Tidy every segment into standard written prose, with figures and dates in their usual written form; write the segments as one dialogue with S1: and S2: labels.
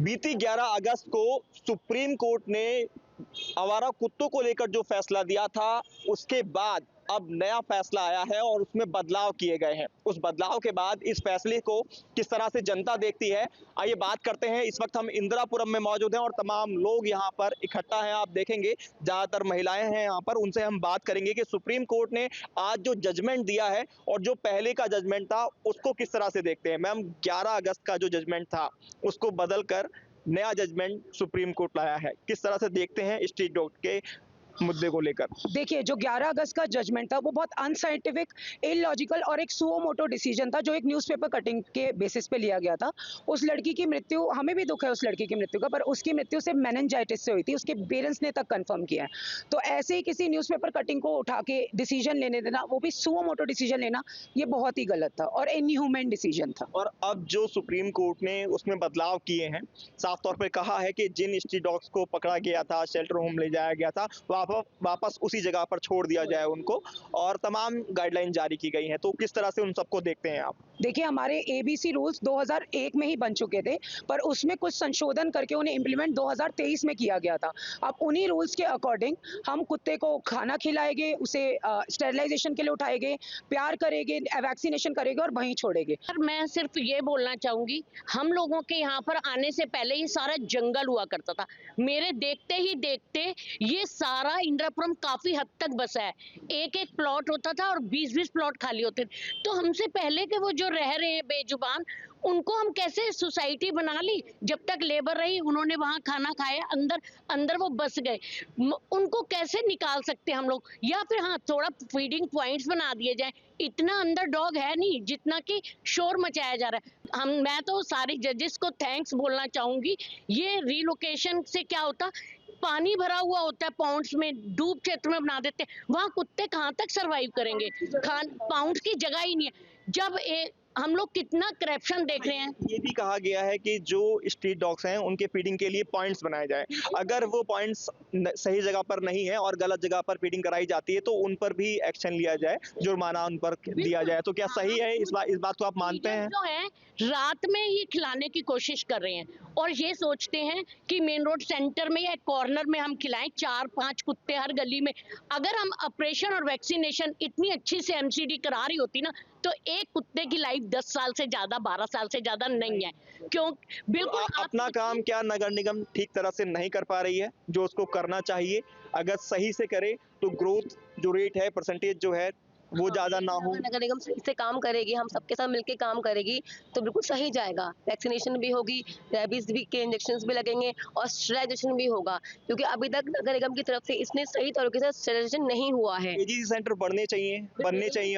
S1: बीती 11 अगस्त को supreme court ने आवारा कुत्तों को लेकर जो फैसला दिया था, उसके बाद अब नया फैसला आया है और उसमें बदलाव किए गए हैं। उस बदलाव के बाद इस फैसले को किस तरह से जनता देखती है, आइए बात करते हैं। इस वक्त हम इंदिरापुरम में मौजूद हैं और तमाम लोग यहाँ पर इकट्ठा हैं। आप देखेंगे ज़्यादातर महिलाएं हैं यहाँ पर। उनसे हम बात करेंगे कि सुप्रीम कोर्ट ने आज जो जजमेंट दिया है और जो पहले का जजमेंट था उसको किस तरह से देखते हैं। मैम, 11 अगस्त का जो जजमेंट था उसको बदल कर नया जजमेंट सुप्रीम कोर्ट लाया है, किस तरह से देखते हैं स्ट्रीट डॉग के मुद्दे को लेकर?
S2: देखिए, जो 11 अगस्त का जजमेंट था वो बहुत अनसाइंटिफिक, इलॉजिकल और एक सुओ मोटो डिसीजन था, जो एक न्यूज़पेपर कटिंग के बेसिस पे लिया गया था। उस लड़की की मृत्यु, हमें भी दुख है उस लड़की की मृत्यु का, पर उसकी मृत्यु सिर्फ मेनिंजाइटिस से हुई थी, उसके पेरेंट्स ने तक कंफर्म किया है। तो ऐसे ही किसी न्यूज़पेपर कटिंग को उठा के डिसीजन लेने देना, वो भी सुओ मोटो डिसीजन लेना, ये बहुत ही गलत था और इनह्यूमन डिसीजन था।
S1: और अब जो सुप्रीम कोर्ट ने उसमें बदलाव किए हैं, साफ तौर पे कहा है कि जिन स्ट्रीट डॉग्स को पकड़ा गया था, शेल्टर होम ले जाया गया था, वापस उसी जगह पर छोड़ दिया जाए उनको, और तमाम गाइडलाइन जारी की गई हैं। तो किस तरह से उन सबको देखते हैं आप?
S2: देखिए, हमारे एबीसी रूल्स 2001 में ही बन चुके थे, पर उसमें कुछ संशोधन करके उन्हें इम्प्लीमेंट 2023 में किया गया था। अब उन्हीं रूल्स के अकॉर्डिंग हम कुत्ते को खाना खिलाएंगे, उसे स्टेरिलाइजेशन के लिए उठाएंगे, प्यार करेंगे, वैक्सीनेशन करेंगे और वहीं छोड़ेंगे।
S3: मैं सिर्फ ये बोलना चाहूंगी, हम लोगों के यहाँ पर आने से पहले ये सारा जंगल हुआ करता था। मेरे देखते ही देखते ये सारा इंदिरापुरम काफी हद तक बसा है। एक एक प्लॉट होता था और 20-20 प्लॉट खाली होते थे। तो हमसे पहले के वो जो रह रहे हैं बेजुबान, उनको हम कैसे सोसाइटी बना ली। जब तक लेबर रही उन्होंने वहां खाना खाया, अंदर अंदर वो बस गए। उनको कैसे निकाल सकते हम लोग? या फिर हाँ, थोड़ा फीडिंग पॉइंट्स बना दिए जाए। इतना अंदर डॉग है नहीं जितना कि शोर मचाया जा रहा है। मैं तो सारे जजेस को थैंक्स बोलना चाहूंगी। ये रिलोकेशन से क्या होता, पानी भरा हुआ होता है पाउंड्स में, डूब क्षेत्र में बना देते हैं, वहां कुत्ते कहाँ तक सरवाइव करेंगे? पाउंड्स की जगह ही नहीं है। जब हम लोग कितना करप्शन देख रहे हैं।
S1: ये भी कहा गया है कि जो स्ट्रीट डॉग्स हैं उनके फीडिंग के लिए पॉइंट्स बनाए जाए। अगर वो पॉइंट्स सही जगह पर नहीं है और गलत जगह पर फीडिंग कराई जाती है तो उन पर भी एक्शन लिया जाए, जुर्माना उन पर दिया जाए। तो क्या सही है? इस बात को आप मानते हैं?
S3: जो है रात में ही खिलाने की कोशिश कर रहे हैं और ये सोचते हैं कि मेन रोड सेंटर में या कॉर्नर में हम खिलाएं। 4-5 कुत्ते हर गली में। अगर हम ऑपरेशन और वैक्सीनेशन इतनी अच्छी से एमसीडी करा रही होती ना, तो एक कुत्ते की लाइफ 10 साल से ज्यादा, 12 साल से ज्यादा नहीं है। क्यों? बिल्कुल।
S1: तो अपना काम क्या नगर निगम ठीक तरह से नहीं कर पा रही है जो उसको करना चाहिए? अगर सही से करे तो ग्रोथ जो रेट है, परसेंटेज जो है, वो ज्यादा ना हो।
S4: नगर निगम सही से काम करेगी, हम सबके साथ मिलकर काम करेगी तो बिल्कुल सही जाएगा। वैक्सीनेशन भी होगी, रेबीज भी के इंजेक्शन भी लगेंगे और स्टेरिलाइजेशन भी होगा, क्योंकि अभी तक नगर निगम की तरफ से इसने सही तरीके से स्टेरिलाइजेशन नहीं हुआ है।
S1: एजीसी सेंटर बनने चाहिए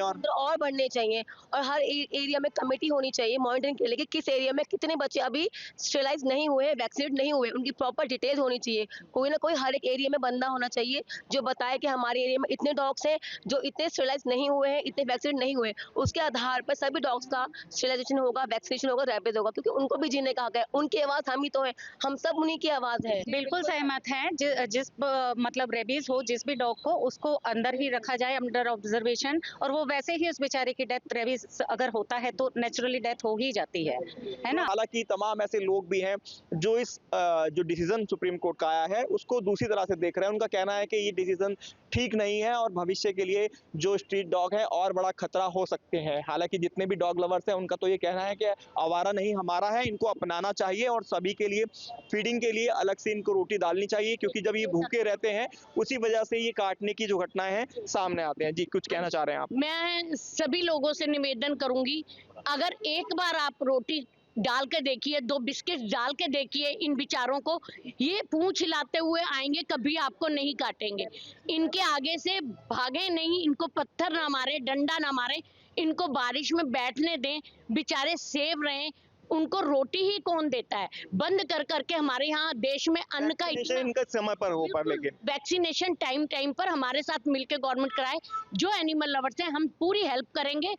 S4: और बढ़ने चाहिए, और हर एरिया में कमेटी होनी चाहिए मॉनिटरिंग के लिए कि किस एरिया में कितने बच्चे अभी स्टेरिलाइज नहीं हुए, वैक्सीनेट नहीं हुए, उनकी प्रॉपर डिटेल होनी चाहिए। कोई ना कोई हर एक एरिया में बंदा होना चाहिए जो बताए कि हमारे एरिया में इतने डॉग्स हैं जो इतने स्टेरिलाइज नहीं हुए हैं, इतने वैक्सीनेट नहीं हुए। उसके आधार पर सभी डॉग्स का स्टेरिलाइजेशन होगा, वैक्सीनेशन होगा, रैपिड होगा, क्योंकि उनको भी जीने का हक है। उनकी आवाज हम ही तो है, हम सब उन्हीं की आवाज है।
S5: बिल्कुल सहमत हैं। जिस मतलब रेबीज हो जिस भी डॉग को, उसको अंदर ही रखा जाए, अंडर ऑब्जर्वेशन, और वो वैसे ही उस बेचारे की डेथ, रेबीज अगर होता है तो नेचुरली डेथ हो ही जाती है ना।
S1: हालांकि तमाम ऐसे लोग भी हैं जो इस जो डिसीजन सुप्रीम कोर्ट का आया है उसको दूसरी तरह से देख रहे हैं। उनका कहना है कि ये डिसीजन ठीक नहीं है और भविष्य के लिए जो स्ट्रीट डॉग है और बड़ा खतरा हो सकते हैं। हालांकि जितने भी डॉग लवर्स हैं उनका तो ये कहना है कि आवारा नहीं हमारा है, इनको अपनाना चाहिए और सभी के लिए फीडिंग के लिए अलग से इनको रोटी डालनी चाहिए, क्योंकि जब ये भूखे रहते हैं उसी वजह से ये काटने की जो घटनाएं हैं सामने आते हैं। जी, कुछ कहना चाह रहे हैं आप?
S3: मैं सभी लोगों से निवेदन करूंगी, अगर एक बार आप रोटी डाल के देखिए, 2 बिस्किट डाल के देखिए इन बेचारों को, ये पूंछ हिलाते हुए आएंगे, कभी आपको नहीं काटेंगे। इनके आगे से भागे नहीं, इनको पत्थर ना मारे, डंडा ना मारे, इनको बारिश में बैठने दें, बेचारे सेव रहें। उनको रोटी ही कौन देता है? बंद कर करके हमारे यहाँ देश में अन्न का
S1: इनका समय पर हो पर, लेकिन
S3: वैक्सीनेशन टाइम पर हमारे साथ मिलकर गवर्नमेंट कराए। जो एनिमल लवर्स हैं, हम पूरी हेल्प करेंगे।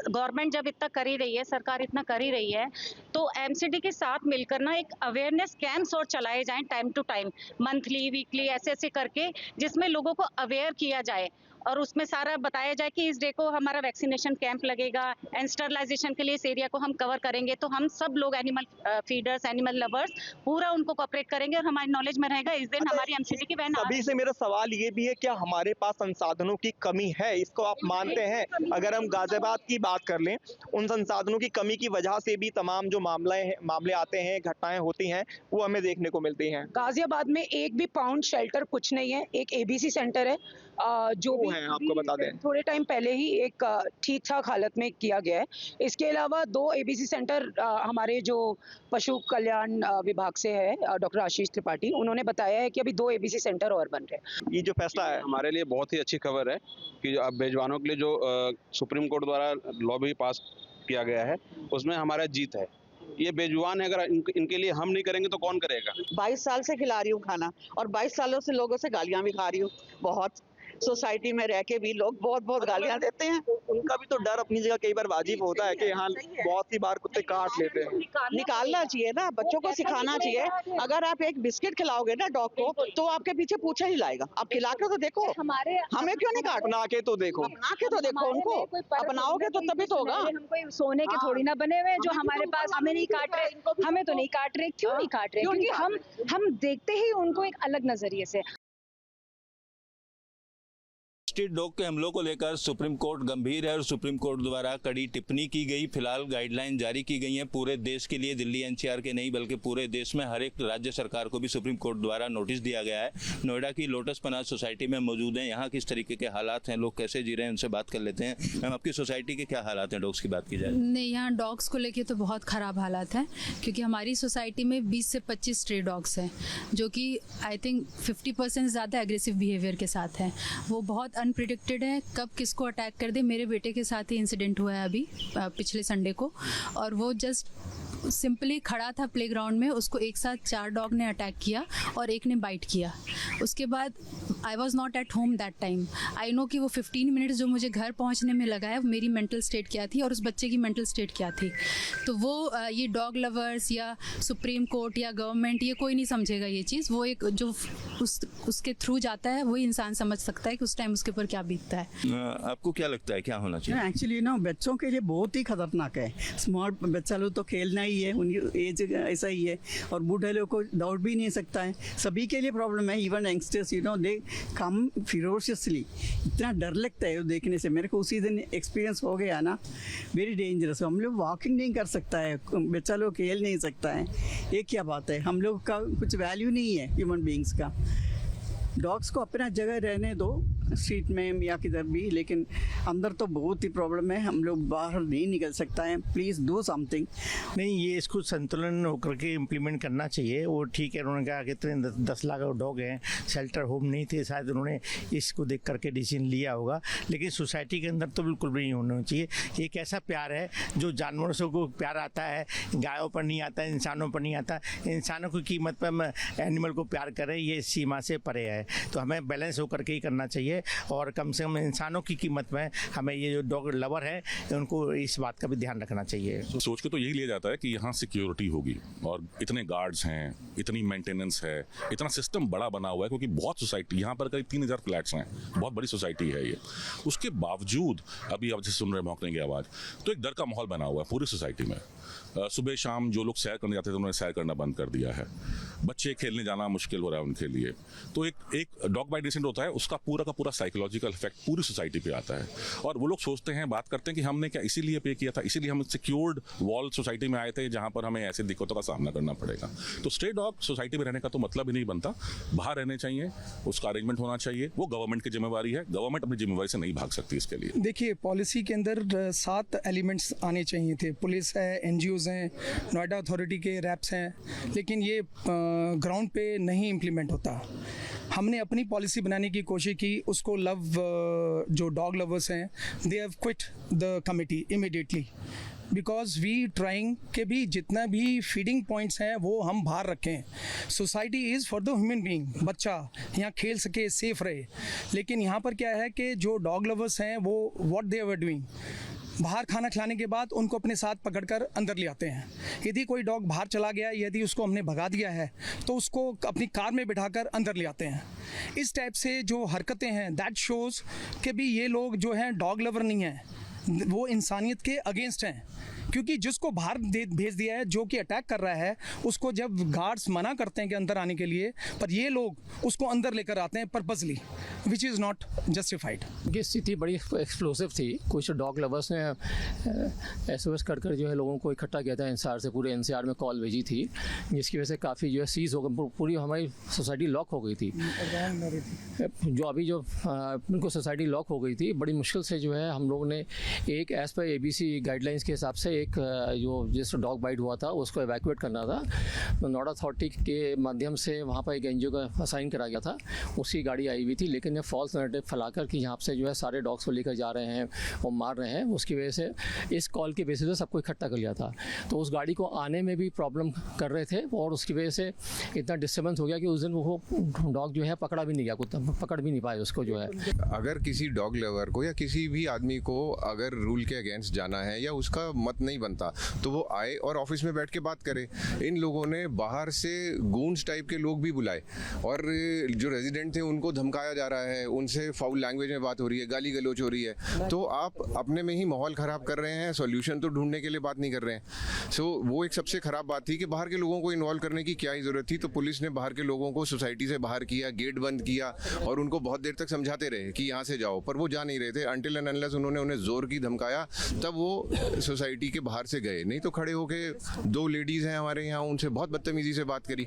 S5: गवर्नमेंट जब इतना कर ही रही है, सरकार इतना कर ही रही है, तो एमसीडी के साथ मिलकर ना एक अवेयरनेस कैंप्स और चलाए जाएं time to time, monthly, weekly, ऐसे ऐसे करके, जिसमें लोगों को अवेयर किया जाए और उसमें सारा बताया जाए कि इस डे को हमारा वैक्सीनेशन कैंप लगेगा एंड स्टरलाइजेशन के लिए इस एरिया को हम कवर करेंगे, तो हम सब लोग एनिमल फीडर्स, एनिमल लवर्स पूरा उनको कोऑपरेट करेंगे और हमारी नॉलेज में रहेगा। इस दिन हमारी एमसीडी की वैन
S1: सभी से मेरा सवाल ये भी है, क्या हमारे पास संसाधनों की कमी है? इसको आप मानते हैं? अगर हम गाजियाबाद की बात कर लें, उन संसाधनों की कमी की वजह से भी तमाम जो मामले आते हैं, घटनाएं होती हैं, वो हमें देखने को मिलती हैं।
S2: गाजियाबाद में एक भी पाउंड शेल्टर कुछ नहीं है। एक एबीसी सेंटर है जो
S1: वो
S2: भी
S1: है, आपको बता दें।
S2: थोड़े टाइम पहले ही एक ठीक ठाक हालत में किया गया है। इसके अलावा 2 एबीसी सेंटर हमारे जो पशु कल्याण विभाग से है, डॉक्टर आशीष त्रिपाठी, उन्होंने बताया है कि अभी 2 एबीसी सेंटर और बन रहे हैं।
S1: ये जो फैसला है
S6: हमारे लिए बहुत ही अच्छी खबर है कि अब बेजुबानों के लिए जो सुप्रीम कोर्ट द्वारा लॉ भी पास किया गया है, उसमें हमारा जीत है। ये बेजुबान है, अगर इनके लिए हम नहीं करेंगे तो कौन करेगा?
S7: 22 साल से खिला रही हूँ खाना और 22 सालों से लोगों से गालियां भी खा रही हूँ। बहुत सोसाइटी में रह के भी लोग बहुत गालियां देते हैं।
S1: उनका भी तो डर अपनी जगह कई बार वाजिब होता है कि यहाँ बहुत सी बार कुत्ते काट लेते हैं।
S7: निकालना चाहिए ना, बच्चों को सिखाना चाहिए। अगर आप एक बिस्किट खिलाओगे ना डॉग को तो आपके पीछे पूछा ही लाएगा। आप खिला के तो देखो, हमें क्यों नहीं काटना?
S1: अपना के तो देखो,
S7: अपना के तो देखो उनको, अपनाओगे तो तभी तो होगा।
S8: हम कोई सोने के थोड़ी ना बने हुए हैं जो हमारे पास हमें नहीं काट रहे, हमें तो नहीं काट रहे। क्यों नहीं काट रहे? क्योंकि हम देखते ही उनको एक अलग नजरिए से।
S9: स्ट्रीट डॉग के हमलों को लेकर सुप्रीम कोर्ट गंभीर है और सुप्रीम कोर्ट द्वारा कड़ी टिप्पणी की गई। फिलहाल गाइडलाइन जारी की गई हैं पूरे देश के लिए, दिल्ली एनसीआर के नहीं बल्कि पूरे देश में हर एक राज्य सरकार को भी सुप्रीम कोर्ट द्वारा नोटिस दिया गया है। नोएडा की लोटस पनाज सोसाइटी में मौजूद हैं, यहाँ किस तरीके के हालात हैं, लोग कैसे जी रहे हैं, उनसे बात कर लेते हैं। मैम, आपकी सोसाइटी के क्या हालात हैं डॉग्स की बात की जाए?
S10: नहीं, यहाँ डॉग्स को लेके तो बहुत ख़राब हालात हैं, क्योंकि हमारी सोसाइटी में 20 से 25 स्ट्रे डॉग्स हैं जो कि आई थिंक 50% ज़्यादा एग्रेसिव बिहेवियर के साथ हैं। वो बहुत अनप्रिडिक्टेड है, कब किसको अटैक कर दे। मेरे बेटे के साथ ही इंसिडेंट हुआ है अभी पिछले संडे को, और वो जस्ट सिंपली खड़ा था प्लेग्राउंड में, उसको एक साथ 4 डॉग ने अटैक किया और एक ने बाइट किया। उसके बाद I was not at home that time. I know कि वो 15 मिनट्स जो मुझे घर पहुंचने में लगा है, मेरी मेंटल स्टेट क्या थी और उस बच्चे की मेंटल स्टेट क्या थी। तो वो ये डॉग लवर्स या सुप्रीम कोर्ट या गवर्नमेंट, ये कोई नहीं समझेगा ये चीज़। वो एक जो उसके थ्रू जाता है वही इंसान समझ सकता है कि उस टाइम उसके ऊपर क्या बीतता है।
S9: आपको क्या लगता है क्या होना चाहिए?
S11: एक्चुअली ना बच्चों के लिए बहुत ही खतरनाक है। स्मॉल बच्चा लोग तो खेलना ही है, उनकी एज ऐसा ही है, और बूढ़े लोग को दौड़ भी नहीं सकता है। सभी के लिए प्रॉब्लम है, इवन यंगस्टर्स दे कम फिरोशियसली। इतना डर लगता है वो देखने से। मेरे को उसी दिन एक्सपीरियंस हो गया ना, वेरी डेंजरस। हम लोग वॉकिंग नहीं कर सकता है, बच्चा लोग खेल नहीं सकता है। ये क्या बात है? हम लोग का कुछ वैल्यू नहीं है ह्यूमन बींग्स का। डॉग्स को अपना जगह रहने दो, स्ट्रीट में या किधर भी, लेकिन अंदर तो बहुत ही प्रॉब्लम है। हम लोग बाहर नहीं निकल सकता है। Please do something.
S12: नहीं, ये इसको संतुलन होकर के इम्प्लीमेंट करना चाहिए। वो ठीक है, उन्होंने कहा कि इतने 10 लाख डॉग हैं, शेल्टर होम नहीं थे, शायद उन्होंने इसको देख करके डिसीजन लिया होगा, लेकिन सोसाइटी के अंदर तो बिल्कुल भी नहीं होना चाहिए। ये एक ऐसा प्यार है जो जानवरों से को प्यार आता है, गायों पर नहीं आता, इंसानों पर नहीं आता। इंसानों की कीमत पर हम एनिमल को प्यार करें, ये सीमा से परे है। तो हमें बैलेंस होकर के ही करना चाहिए, और कम से कम इंसानों की कीमत में हमें ये जो डॉग लवर है उनको इस बात का भी ध्यान रखना चाहिए।
S13: सोच के तो यही लिया जाता है कि यहाँ सिक्योरिटी होगी और इतने गार्ड्स हैं, इतनी मेंटेनेंस है, इतना सिस्टम बड़ा बना हुआ है, क्योंकि बहुत सोसाइटी यहाँ पर करीब 3000 फ्लैट्स हैं, बहुत बड़ी सोसाइटी है ये। उसके बावजूद अभी आप जैसे सुन रहे भौंकने की आवाज़, तो एक डर का माहौल बना हुआ है पूरी सोसाइटी में। सुबह शाम जो लोग सैर करने जाते थे उन्होंने सैर करना बंद कर दिया है। बच्चे खेलने जाना मुश्किल हो रहा है उनके लिए। तो एक डॉग बाइट इंसिडेंट होता है, उसका पूरा का पूरा साइकोलॉजिकल इफेक्ट पूरी सोसाइटी पे आता है। और वो लोग सोचते हैं, बात करते हैं कि हमने क्या इसीलिए पे किया था, इसीलिए हम सिक्योर्ड वॉल सोसाइटी में आए थे जहां पर हमें ऐसे दिक्कतों का सामना करना पड़ेगा। तो स्ट्रे डॉग सोसाइटी में रहने का तो मतलब ही नहीं बनता। बाहर रहने चाहिए, उसका अरेंजमेंट होना चाहिए, वो गवर्नमेंट की जिम्मेवारी है। गवर्नमेंट अपनी जिम्मेवारी से नहीं भाग सकती इसके लिए।
S14: देखिए, पॉलिसी के अंदर 7 एलिमेंट्स आने चाहिए थे। पुलिस है, एनजीओज हैं, नोएडा अथॉरिटी के रैप्स हैं, लेकिन ये ग्राउंड पे नहीं इम्प्लीमेंट होता। हमने अपनी पॉलिसी बनाने की कोशिश की, उसको जो डॉग लवर्स हैं, they have quit the committee immediately, because we trying के भी जितना भी फीडिंग पॉइंट्स हैं वो हम बाहर रखें। Society is for the human being, बच्चा यहाँ खेल सके, सेफ रहे। लेकिन यहाँ पर क्या है कि जो डॉग लवर्स हैं वो व्हाट दे वर डूइंग, बाहर खाना खिलाने के बाद उनको अपने साथ पकड़कर अंदर ले आते हैं। यदि कोई डॉग बाहर चला गया, यदि उसको हमने भगा दिया है तो उसको अपनी कार में बिठाकर अंदर ले आते हैं। इस टाइप से जो हरकतें हैं दैट शोज़ कि भी ये लोग जो हैं डॉग लवर नहीं हैं, वो इंसानियत के अगेंस्ट हैं। क्योंकि जिसको बाहर भेज दिया है, जो कि अटैक कर रहा है, उसको जब गार्ड्स मना करते हैं कि अंदर आने के लिए, पर ये लोग उसको अंदर लेकर आते हैं purposely, which is not justified.
S15: ये स्थिति बड़ी एक्सप्लोसिव थी। कुछ डॉग लवर्स ने SOS कर जो है लोगों को इकट्ठा किया था NCR से, पूरे NCR में कॉल भेजी थी, जिसकी वजह से काफ़ी जो है सीज़ हो गई, पूरी हमारी सोसाइटी लॉक हो गई थी। जो अभी जो उनको सोसाइटी लॉक हो गई थी, बड़ी मुश्किल से जो है हम लोगों ने एक एज़ पर ABC गाइडलाइंस के हिसाब से एक जो जिस डॉग बाइट हुआ था उसको एवैक्यूएट करना था, तो नोडा अथॉरिटी के माध्यम से वहाँ पर एक NGO का असाइन करा गया था, उसकी गाड़ी आई हुई थी। लेकिन ये फॉल्स नैरेटिव फैलाकर कि यहाँ से जो है सारे डॉग्स को लेकर जा रहे हैं और मार रहे हैं, उसकी वजह से इस कॉल के बेसिस पे सबको इकट्ठा कर लिया था। तो उस गाड़ी को आने में भी प्रॉब्लम कर रहे थे और उसकी वजह से इतना डिस्टर्बेंस हो गया कि उस दिन वो डॉग जो है पकड़ा भी नहीं गया, कुत्ता पकड़ भी नहीं पाए उसको जो है।
S16: अगर किसी डॉग लवर को या किसी भी आदमी को अगर रूल के अगेंस्ट जाना है या उसका मत नहीं बनता, तो वो आए और ऑफिस में बैठ के बात करे। इन लोगों ने बाहर से गूंस टाइप के लोग भी बुलाए और जो रेजिडेंट थे उनको धमकाया जा रहा है, उनसे फाउल लैंग्वेज में बात हो रही है, गाली गलौज हो रही है। तो आप अपने में ही माहौल ख़राब कर रहे हैं, सॉल्यूशन तो ढूंढने के लिए बात नहीं कर रहे हैं। सो वो एक सबसे ख़राब बात थी कि बाहर के लोगों को इन्वॉल्व करने की क्या ही ज़रूरत थी। तो पुलिस ने बाहर के लोगों को सोसाइटी से बाहर किया, गेट बंद किया और उनको बहुत देर तक समझाते रहे कि यहाँ से जाओ, पर वो जा नहीं रहे थे। अनटिल एंड अनलेस उन्होंने उन्हें जोर की धमकाया, तब वो सोसाइटी के बाहर से गए। नहीं तो खड़े होके 2 लेडीज़ हैं हमारे यहाँ, उनसे बहुत बदतमीजी से बात करी।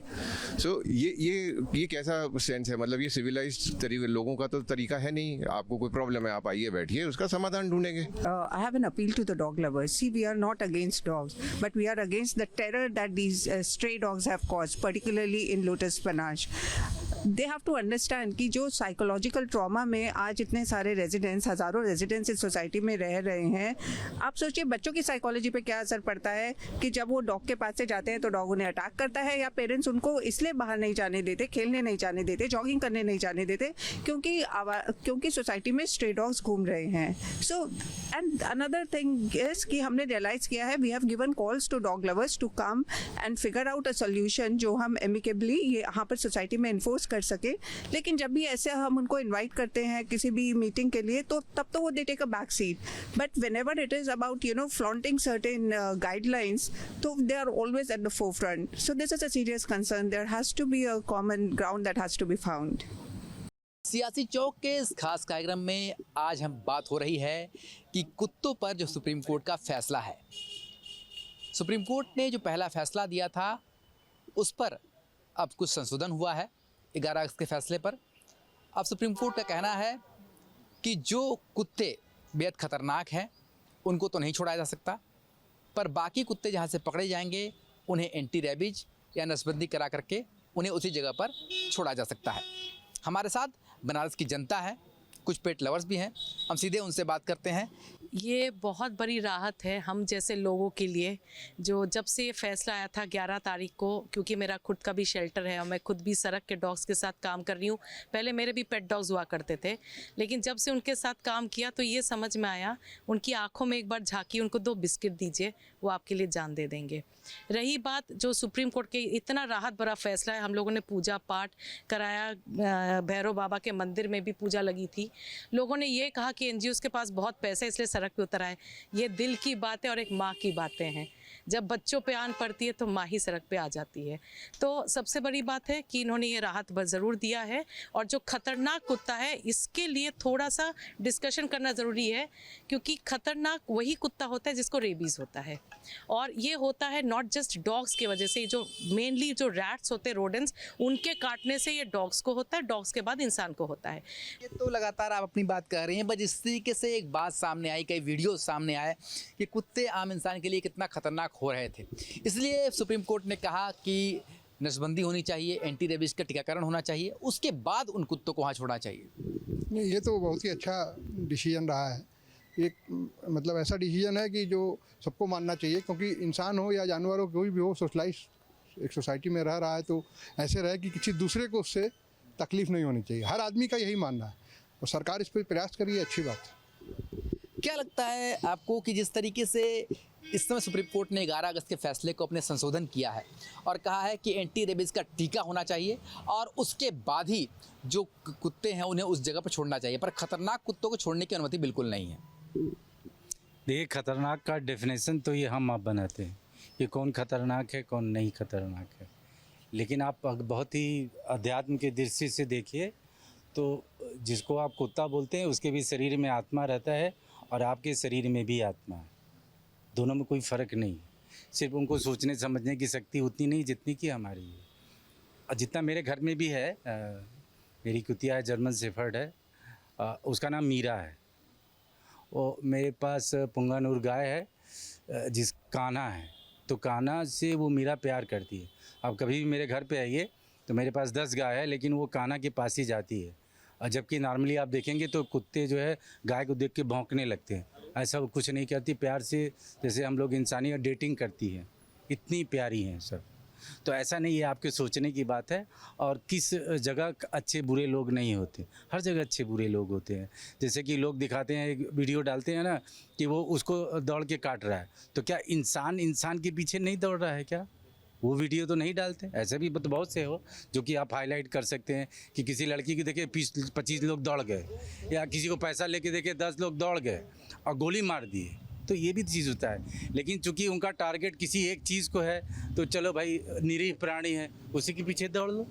S16: सो ये कैसा सेंस है? मतलब ये सिविलाइज्ड तरीके लोगों का तो तरीका है नहीं। आपको कोई प्रॉब्लम है, आप आइए बैठिए, उसका समाधान ढूंढेंगे।
S17: I have an appeal to the dog lovers. See, we are not against dogs, but we are against the terror that these stray dogs have caused, particularly in Lotus Panache. They have to understand कि जो psychological trauma में आज इतने सारे residents, हज़ारों residents इस society में रह रहे हैं। आप सोचिए बच्चों की साइकोलॉजी पे क्या असर पड़ता है कि जब वो डॉग के पास से जाते हैं तो डॉग उन्हें अटैक करता है, या पेरेंट्स उनको इसलिए बाहर नहीं जाने देते, खेलने नहीं जाने देते, जॉगिंग करने नहीं जाने देते, क्योंकि सोसाइटी में स्ट्रे डॉग्स घूम रहे हैं। So and another thing is कि हमने रियलाइज़ किया है, we have given calls to dog lovers to come and figure out a solution जो हम एमिकेबली यहाँ पर सोसाइटी में इन्फोर्स कर सके। लेकिन जब भी ऐसे हम उनको इनवाइट करते हैं किसी भी मीटिंग के लिए, तो तब तो वो they take a back seat, but whenever it is about flaunting certain guidelines, so they are always at the forefront. So this is a serious concern. There has to be a common ground that has to be found.
S18: सियासी चौक के इस खास कार्यक्रम में आज हम बात हो रही है कि कुत्तों पर जो सुप्रीम कोर्ट का फैसला है। सुप्रीम कोर्ट ने जो पहला फैसला दिया था उस पर अब कुछ संशोधन हुआ है 11 अगस्त के फैसले पर। अब सुप्रीम कोर्ट का कहना है कि जो कुत्ते बेहद खतरनाक हैं उनको तो नहीं छोड़ा जा सकता, पर बाकी कुत्ते जहाँ से पकड़े जाएंगे उन्हें एंटी रेबीज या नसबंदी करा करके उन्हें उसी जगह पर छोड़ा जा सकता है। हमारे साथ बनारस की जनता है, कुछ पेट लवर्स भी हैं, हम सीधे उनसे बात करते हैं।
S19: ये बहुत बड़ी राहत है हम जैसे लोगों के लिए, जो जब से ये फैसला आया था 11 तारीख को, क्योंकि मेरा खुद का भी शेल्टर है और मैं खुद भी सड़क के डॉग्स के साथ काम कर रही हूँ। पहले मेरे भी पेट डॉग्स हुआ करते थे, लेकिन जब से उनके साथ काम किया तो ये समझ में आया, उनकी आंखों में एक बार झांकी, उनको 2 बिस्किट दीजिए, वो आपके लिए जान दे देंगे। रही बात जो सुप्रीम कोर्ट के इतना राहत भरा फैसला है, हम लोगों ने पूजा पाठ कराया, भैरव बाबा के मंदिर में भी पूजा लगी थी। लोगों ने ये कहा कि NGOs के पास बहुत पैसे इसलिए सड़क पे उतर आए। ये दिल की बातें और एक माँ की बातें हैं। जब बच्चों पे आन पड़ती है तो माँ ही सड़क पे आ जाती है। तो सबसे बड़ी बात है कि इन्होंने ये राहत ज़रूर दिया है, और जो खतरनाक कुत्ता है इसके लिए थोड़ा सा डिस्कशन करना ज़रूरी है, क्योंकि खतरनाक वही कुत्ता होता है जिसको रेबीज़ होता है, और ये होता है नॉट जस्ट डॉग्स की वजह से। जो मेनली जो रैट्स होते हैं, रोडेंट्स, उनके काटने से ये डॉग्स को होता है, डॉग्स के बाद इंसान को होता है।
S18: ये तो लगातार आप अपनी बात कर रही हैं, बस इस तरीके से एक बात सामने आई, कई वीडियो सामने आए कि कुत्ते आम इंसान के लिए कितना खतरनाक हो रहे थे। इसलिए सुप्रीम कोर्ट ने कहा कि नसबंदी होनी चाहिए, एंटी रेबीज का टीकाकरण होना चाहिए, उसके बाद उन कुत्तों को वहाँ छोड़ना चाहिए।
S20: नहीं, ये तो बहुत ही अच्छा डिसीजन रहा है। एक मतलब ऐसा डिसीजन है कि जो सबको मानना चाहिए, क्योंकि इंसान हो या जानवर हो, कोई भी हो, सोशलाइज एक सोसाइटी में रह रहा है तो ऐसे रहे कि किसी दूसरे को उससे तकलीफ नहीं होनी चाहिए। हर आदमी का यही मानना है और सरकार इस पर प्रयास करिए, अच्छी बात है।
S18: क्या लगता है आपको कि जिस तरीके से इस समय सुप्रीम कोर्ट ने 11 अगस्त के फैसले को अपने संशोधन किया है और कहा है कि एंटी रेबीज का टीका होना चाहिए और उसके बाद ही जो कुत्ते हैं उन्हें उस जगह पर छोड़ना चाहिए, पर खतरनाक कुत्तों को छोड़ने की अनुमति बिल्कुल नहीं है?
S21: देखिए, खतरनाक का डेफिनेशन तो ये हम आप बनाते हैं कि कौन खतरनाक है कौन नहीं खतरनाक है, लेकिन आप बहुत ही अध्यात्म की दृष्टि से देखिए तो जिसको आप कुत्ता बोलते हैं उसके भी शरीर में आत्मा रहता है और आपके शरीर में भी आत्मा है, दोनों में कोई फ़र्क नहीं। सिर्फ उनको सोचने समझने की शक्ति उतनी नहीं जितनी कि हमारी है। और जितना मेरे घर में भी है, मेरी कुतिया है, जर्मन शेफर्ड है, उसका नाम मीरा है। वो मेरे पास पुंगानूर गाय है जिस कान्हा है, तो कान्हा से वो मीरा प्यार करती है। अब कभी भी मेरे घर पे आइए तो मेरे पास 10 गाय है, लेकिन वो कान्हा के पास ही जाती है। और जबकि नॉर्मली आप देखेंगे तो कुत्ते जो है गाय को देख के भौंकने लगते हैं, ऐसा वो कुछ नहीं करती, प्यार से जैसे हम लोग इंसानी और डेटिंग करती है, इतनी प्यारी हैं सब। तो ऐसा नहीं है, आपके सोचने की बात है। और किस जगह अच्छे बुरे लोग नहीं होते, हर जगह अच्छे बुरे लोग होते हैं। जैसे कि लोग दिखाते हैं, एक वीडियो डालते हैं ना कि वो उसको दौड़ के काट रहा है, तो क्या इंसान के पीछे नहीं दौड़ रहा है क्या? वो वीडियो तो नहीं डालते। ऐसे भी बहुत से हो जो कि आप हाईलाइट कर सकते हैं कि किसी लड़की की देखे 25 लोग दौड़ गए, या किसी को पैसा लेके देखे 10 लोग दौड़ गए और गोली मार दिए, तो ये भी चीज़ होता है। लेकिन चूंकि उनका टारगेट किसी एक चीज़ को है तो चलो भाई, निरीह प्राणी है, उसी के पीछे दौड़ लो।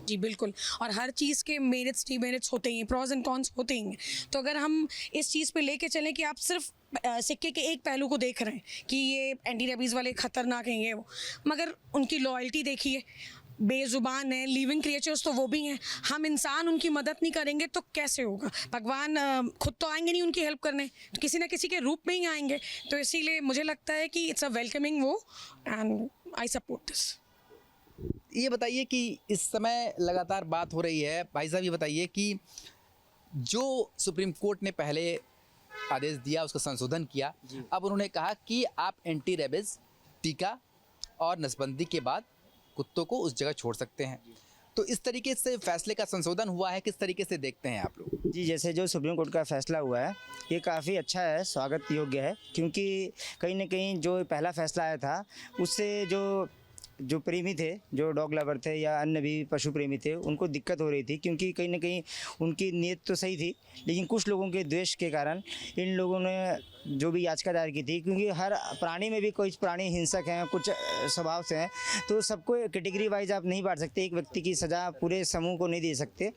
S22: जी बिल्कुल, और हर चीज़ के मेरिट्स डीमेरिट्स होते हैं, प्रॉज एंड कॉन्स होते हैं। तो अगर हम इस चीज़ पे लेके चलें कि आप सिर्फ सिक्के के एक पहलू को देख रहे हैं कि ये एंटी रेबीज़ वाले ख़तरनाक हैं ये वो, मगर उनकी लॉयल्टी देखिए, बेजुबान है, लिविंग क्रिएचर्स तो वो भी हैं। हम इंसान उनकी मदद नहीं करेंगे तो कैसे होगा? भगवान खुद तो आएंगे नहीं उनकी हेल्प करने, तो किसी ना किसी के रूप में ही आएंगे। तो इसीलिए मुझे लगता है कि इट्स अ वेलकमिंग वो, एंड आई सपोर्ट दिस।
S18: ये बताइए कि इस समय लगातार बात हो रही है, भाई साहब ये बताइए कि जो सुप्रीम कोर्ट ने पहले आदेश दिया उसका संशोधन किया, अब उन्होंने कहा कि आप एंटी रेबीज टीका और नसबंदी के बाद कुत्तों को उस जगह छोड़ सकते हैं। तो इस तरीके से फैसले का संशोधन हुआ है, किस तरीके से देखते हैं आप लोग?
S23: जी, जैसे जो सुप्रीम कोर्ट का फैसला हुआ है ये काफ़ी अच्छा है, स्वागत योग्य है, क्योंकि कहीं ना कहीं जो पहला फैसला आया था उससे जो प्रेमी थे, जो डॉग लवर थे या अन्य भी पशु प्रेमी थे, उनको दिक्कत हो रही थी, क्योंकि कहीं ना कहीं उनकी नीयत तो सही थी, लेकिन कुछ लोगों के द्वेष के कारण इन लोगों ने जो भी याचिका दायर की थी, क्योंकि हर प्राणी में भी कुछ प्राणी हिंसक हैं, कुछ स्वभाव से हैं, तो सबको कैटेगरी वाइज आप नहीं बांट सकते, एक व्यक्ति की सज़ा पूरे समूह को नहीं दे सकते।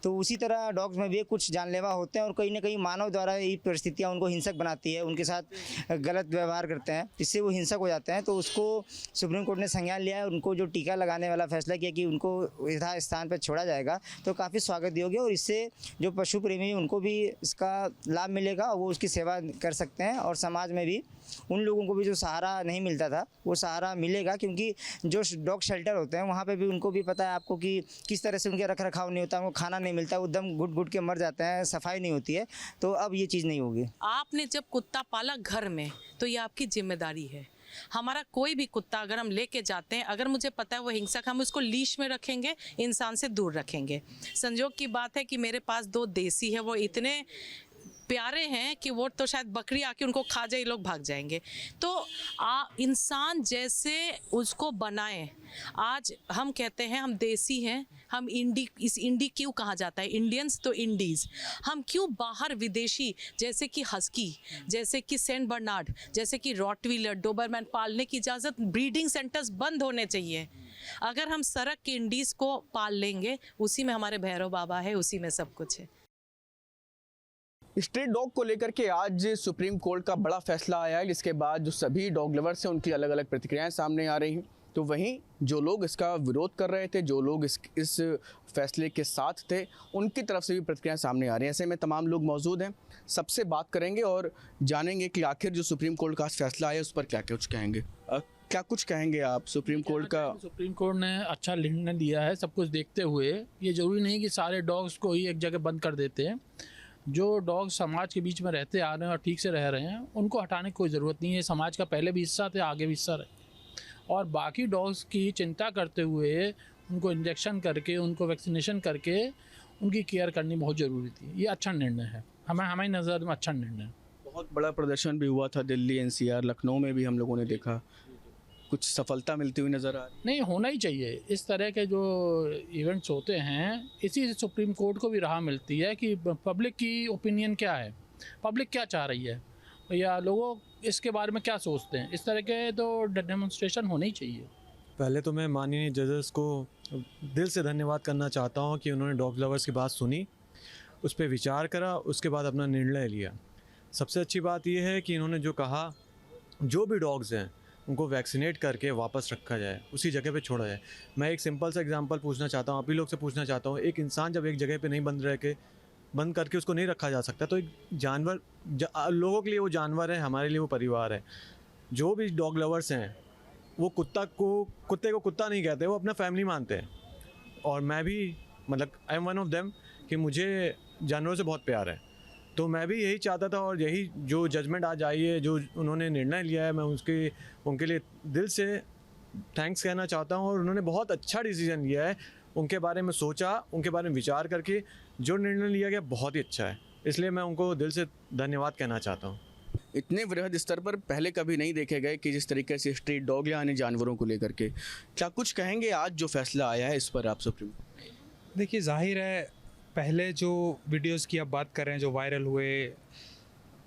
S23: तो उसी तरह डॉग्स में भी कुछ जानलेवा होते हैं और कहीं ना कहीं मानव द्वारा ये परिस्थितियाँ उनको हिंसक बनाती है, उनके साथ गलत व्यवहार करते हैं, जिससे वो हिंसक हो जाते हैं। तो उसको सुप्रीम कोर्ट ने संज्ञान लिया है, उनको जो टीका लगाने वाला फैसला किया कि उनको यथा स्थान पर छोड़ा जाएगा, तो काफ़ी स्वागत योग्य, और इससे जो पशु प्रेमी उनको भी इसका लाभ मिलेगा, वो उसकी सेवा कर सकते हैं, और समाज में भी उन लोगों को भी जो सहारा नहीं मिलता था वो सहारा मिलेगा, क्योंकि जो डॉग शेल्टर होते हैं वहाँ पे भी उनको भी पता है आपको कि किस तरह से उनके रख रखाव नहीं होता, उनको खाना नहीं मिलता, वो दम घुट घुट के मर जाते हैं, सफाई नहीं होती है। तो अब ये चीज़ नहीं होगी।
S19: आपने जब कुत्ता पाला घर में तो ये आपकी जिम्मेदारी है। हमारा कोई भी कुत्ता अगर हम लेके जाते हैं, अगर मुझे पता है वो हिंसक, हम उसको लीश में रखेंगे, इंसान से दूर रखेंगे। संजोग की बात है कि मेरे पास 2 देसी है, वो इतने प्यारे हैं कि वो तो शायद बकरी आके उनको खा जाए, लोग भाग जाएंगे। तो इंसान जैसे उसको बनाएं। आज हम कहते हैं हम देसी हैं, हम इंडी क्यों कहा जाता है? इंडियंस तो इंडीज़। हम क्यों बाहर विदेशी जैसे कि हस्की, जैसे कि सेंट बर्नार्ड, जैसे कि रॉटवीलर, डोबरमैन पालने की इजाज़त, ब्रीडिंग सेंटर्स बंद होने चाहिए। अगर हम सड़क के इंडीज़ को पाल लेंगे, उसी में हमारे भैरव बाबा है, उसी में सब कुछ है।
S1: स्ट्रीट डॉग को लेकर के आज सुप्रीम कोर्ट का बड़ा फैसला आया है, जिसके बाद जो सभी डॉग लवर्स हैं उनकी अलग अलग प्रतिक्रियाएं सामने आ रही हैं। तो वहीं जो लोग इसका विरोध कर रहे थे, जो लोग इस फैसले के साथ थे, उनकी तरफ से भी प्रतिक्रियाएं सामने आ रही हैं। ऐसे में तमाम लोग मौजूद हैं, सबसे बात करेंगे और जानेंगे कि आखिर जो सुप्रीम कोर्ट का फैसला आया उस पर क्या कुछ कहेंगे। क्या कुछ कहेंगे आप सुप्रीम कोर्ट का?
S24: सुप्रीम कोर्ट ने अच्छा निर्णय दिया है, सब कुछ देखते हुए। ये ज़रूरी नहीं कि सारे डॉग्स को ही एक जगह बंद कर देते हैं। जो डॉग समाज के बीच में रहते आ रहे हैं और ठीक से रह रहे हैं, उनको हटाने की कोई ज़रूरत नहीं है। समाज का पहले भी हिस्सा थे, आगे भी हिस्सा रहे। और बाकी डॉग्स की चिंता करते हुए उनको इंजेक्शन करके, उनको वैक्सीनेशन करके उनकी केयर करनी बहुत ज़रूरी थी। ये अच्छा निर्णय है, हमारी नज़र में अच्छा निर्णय है।
S2: बहुत बड़ा प्रदर्शन भी हुआ था दिल्ली, एनसीआर, लखनऊ में भी हम लोगों ने देखा, कुछ सफलता मिलती हुई नज़र आ रही।
S24: नहीं, होना ही चाहिए। इस तरह के जो इवेंट्स होते हैं, इसी से सुप्रीम कोर्ट को भी राह मिलती है कि पब्लिक की ओपिनियन क्या है, पब्लिक क्या चाह रही है, या लोगों इसके बारे में क्या सोचते हैं। इस तरह के तो डेमोन्स्ट्रेशन होने ही चाहिए।
S3: पहले तो मैं माननीय जजेस को दिल से धन्यवाद करना चाहता हूं कि उन्होंने डॉग लवर्स की बात सुनी, उस पर विचार करा, उसके बाद अपना निर्णय लिया। सबसे अच्छी बात यह है कि इन्होंने जो कहा, जो भी डॉग्स हैं उनको वैक्सीनेट करके वापस रखा जाए, उसी जगह पे छोड़ा जाए। मैं एक सिंपल सा एग्जांपल पूछना चाहता हूँ, आप ही लोग से पूछना चाहता हूँ, एक इंसान जब एक जगह पे नहीं बंद करके उसको नहीं रखा जा सकता, तो एक जानवर लोगों के लिए वो जानवर है, हमारे लिए वो परिवार है। जो भी डॉग लवर्स हैं वो कुत्ते को कुत्ता नहीं कहते, वो अपना फैमिली मानते हैं। और मैं भी मतलब I am one of them कि मुझे जानवरों से बहुत प्यार है, तो मैं भी यही चाहता था। और यही जो जजमेंट आज आई है, जो उन्होंने निर्णय लिया है, मैं उनके लिए दिल से थैंक्स कहना चाहता हूँ। और उन्होंने बहुत अच्छा डिसीजन लिया है, उनके बारे में सोचा, उनके बारे में विचार करके जो निर्णय लिया गया बहुत ही अच्छा है, इसलिए मैं उनको दिल से धन्यवाद कहना चाहता हूँ।
S2: इतने वृहद स्तर पर पहले कभी नहीं देखे गए कि जिस तरीके से स्ट्रीट डॉग या अन्य जानवरों को लेकर के, क्या कुछ कहेंगे आज जो फैसला आया है इस पर आप सुप्रीम?
S4: देखिए, जाहिर है पहले जो वीडियोस की आप बात कर रहे हैं जो वायरल हुए,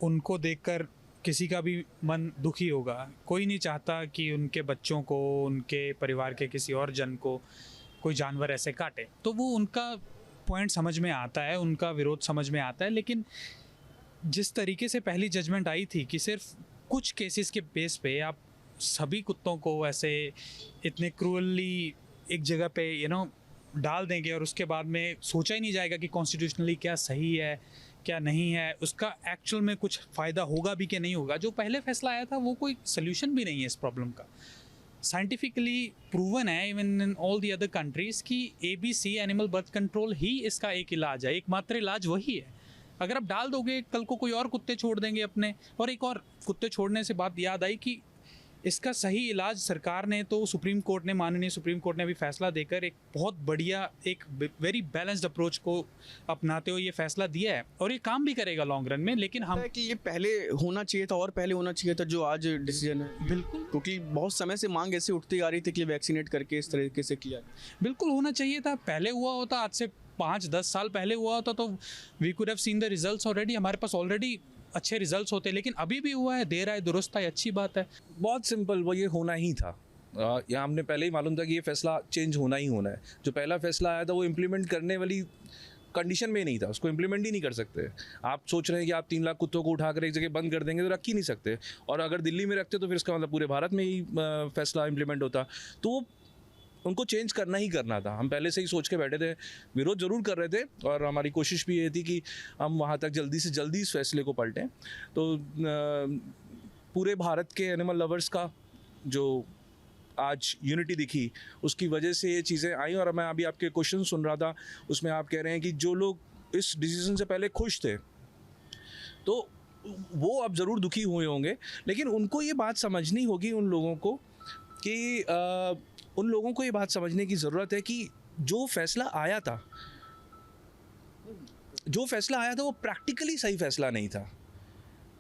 S4: उनको देखकर किसी का भी मन दुखी होगा। कोई नहीं चाहता कि उनके बच्चों को, उनके परिवार के किसी और जन को कोई जानवर ऐसे काटे, तो वो उनका पॉइंट समझ में आता है, उनका विरोध समझ में आता है। लेकिन जिस तरीके से पहली जजमेंट आई थी कि सिर्फ कुछ केसेस के बेस पे आप सभी कुत्तों को ऐसे इतने क्रूअली एक जगह पे डाल देंगे और उसके बाद में सोचा ही नहीं जाएगा कि कॉन्स्टिट्यूशनली क्या सही है क्या नहीं है, उसका एक्चुअल में कुछ फ़ायदा होगा भी कि नहीं होगा। जो पहले फैसला आया था वो कोई सोल्यूशन भी नहीं है इस प्रॉब्लम का। साइंटिफिकली प्रूवन है even in all the other countries कि ABC एनिमल बर्थ कंट्रोल ही इसका एक इलाज है, एकमात्र इलाज वही है। अगर आप डाल दोगे, कल को कोई और कुत्ते छोड़ देंगे अपने। और एक और कुत्ते छोड़ने से बात याद आई कि इसका सही इलाज सरकार ने, तो सुप्रीम कोर्ट ने, माननीय सुप्रीम कोर्ट ने अभी फैसला देकर एक बहुत बढ़िया, एक वेरी बैलेंस्ड अप्रोच को अपनाते हुए ये फैसला दिया है और ये काम भी करेगा लॉन्ग रन में। लेकिन हम
S2: कि ये पहले होना चाहिए था और पहले होना चाहिए था जो आज डिसीजन है।
S4: बिल्कुल,
S2: क्योंकि बहुत समय से मांग ऐसी उठती आ रही थी कि वैक्सीनेट करके इस तरीके से किया।
S4: बिल्कुल होना चाहिए था, पहले हुआ होता, आज से 5-10 साल पहले हुआ होता तो we could have seen the results already, हमारे पास ऑलरेडी अच्छे रिजल्ट्स होते। लेकिन अभी भी हुआ है, देर आए दुरुस्त आए, अच्छी बात है।
S5: बहुत सिंपल, वो ये होना ही था। यहाँ हमने पहले ही मालूम था कि ये फैसला चेंज होना ही होना है। जो पहला फैसला आया था वो इम्प्लीमेंट करने वाली कंडीशन में नहीं था, उसको इम्प्लीमेंट ही नहीं कर सकते। आप सोच रहे हैं कि आप 3 लाख कुत्तों को उठाकर एक जगह बंद कर देंगे, तो रख ही नहीं सकते। और अगर दिल्ली में रखते तो फिर इसका मतलब पूरे भारत में ही फैसला इम्प्लीमेंट होता। तो वो उनको चेंज करना ही करना था। हम पहले से ही सोच के बैठे थे, विरोध जरूर कर रहे थे और हमारी कोशिश भी ये थी कि हम वहाँ तक जल्दी से जल्दी इस फैसले को पलटें। तो पूरे भारत के एनिमल लवर्स का जो आज यूनिटी दिखी, उसकी वजह से ये चीज़ें आई। और मैं अभी आपके क्वेश्चन सुन रहा था, उसमें आप कह रहे हैं कि जो लोग इस डिसीजन से पहले खुश थे तो वो अब ज़रूर दुखी हुए होंगे। लेकिन उनको ये बात समझनी होगी, उन लोगों को कि उन लोगों को ये बात समझने की ज़रूरत है कि जो फैसला आया था वो प्रैक्टिकली सही फैसला नहीं था।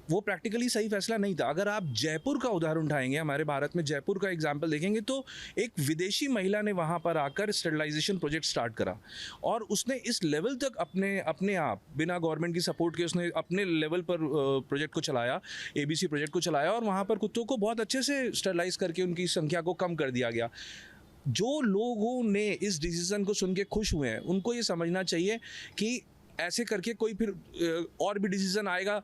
S5: वो प्रैक्टिकली सही फैसला नहीं था। अगर आप जयपुर का उदाहरण उठाएंगे, हमारे भारत में जयपुर का एग्जाम्पल देखेंगे, तो एक विदेशी महिला ने वहाँ पर आकर स्टरलाइजेशन प्रोजेक्ट स्टार्ट करा और उसने इस लेवल तक अपने आप बिना गवर्नमेंट की सपोर्ट के उसने अपने लेवल पर प्रोजेक्ट को चलाया, ABC प्रोजेक्ट को चलाया और वहाँ पर कुत्तों को बहुत अच्छे से स्टरलाइज करके उनकी संख्या को कम कर दिया गया। जो लोगों ने इस डिसीज़न को सुन के खुश हुए हैं, उनको ये समझना चाहिए कि ऐसे करके कोई फिर और भी डिसीजन आएगा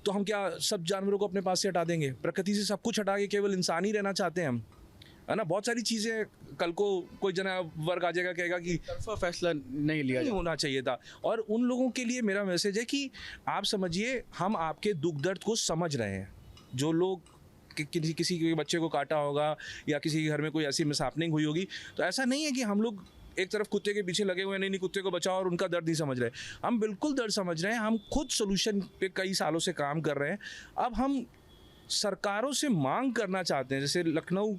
S5: तो हम क्या सब जानवरों को अपने पास से हटा देंगे? प्रकृति से सब कुछ हटा के केवल इंसान ही रहना चाहते हैं हम, है ना? बहुत सारी चीज़ें, कल को कोई जना वर्ग आ जाएगा, कहेगा कि
S2: फैसला नहीं लिया
S5: होना चाहिए था। और उन लोगों के लिए मेरा मैसेज है कि आप समझिए, हम आपके दुख दर्द को समझ रहे हैं। जो लोग किसी के बच्चे को काटा होगा या किसी के घर में कोई ऐसी मिसहैपनिंग हुई होगी, तो ऐसा नहीं है कि हम लोग एक तरफ कुत्ते के पीछे लगे हुए, नहीं कुत्ते को बचाओ और उनका दर्द नहीं समझ रहे। हम बिल्कुल दर्द समझ रहे हैं। हम खुद सोल्यूशन पे कई सालों से काम कर रहे हैं। अब हम सरकारों से मांग करना चाहते हैं, जैसे लखनऊ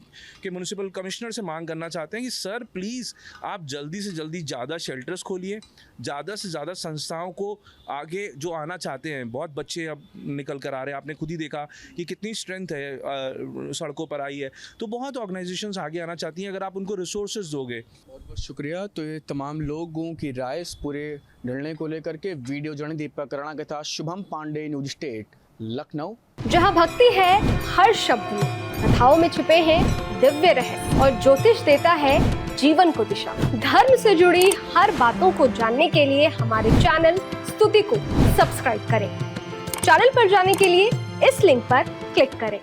S5: के म्यूनिसिपल कमिश्नर से मांग करना चाहते हैं कि सर प्लीज़ आप जल्दी से जल्दी ज़्यादा शेल्टर्स खोलिए, ज़्यादा से ज़्यादा संस्थाओं को आगे जो आना चाहते हैं, बहुत बच्चे अब निकल कर आ रहे हैं, आपने खुद ही देखा कि कितनी स्ट्रेंथ है सड़कों पर आई है, तो बहुत ऑर्गेनाइजेशंस आगे आना चाहती हैं अगर आप उनको रिसोर्सेज दोगे।
S2: बहुत बहुत शुक्रिया। तो ये तमाम लोगों की राय इस पूरे निर्णय को लेकर के। वीडियो जर्नलिस्ट दीपक राणा के साथ शुभम पांडे, न्यूज स्टेट, लखनऊ।
S6: जहां भक्ति है हर शब्द में, कथाओं में छिपे हैं दिव्य रहस्य और ज्योतिष देता है जीवन को दिशा। धर्म से जुड़ी हर बातों को जानने के लिए हमारे चैनल स्तुति को सब्सक्राइब करें। चैनल पर जाने के लिए इस लिंक पर क्लिक करें।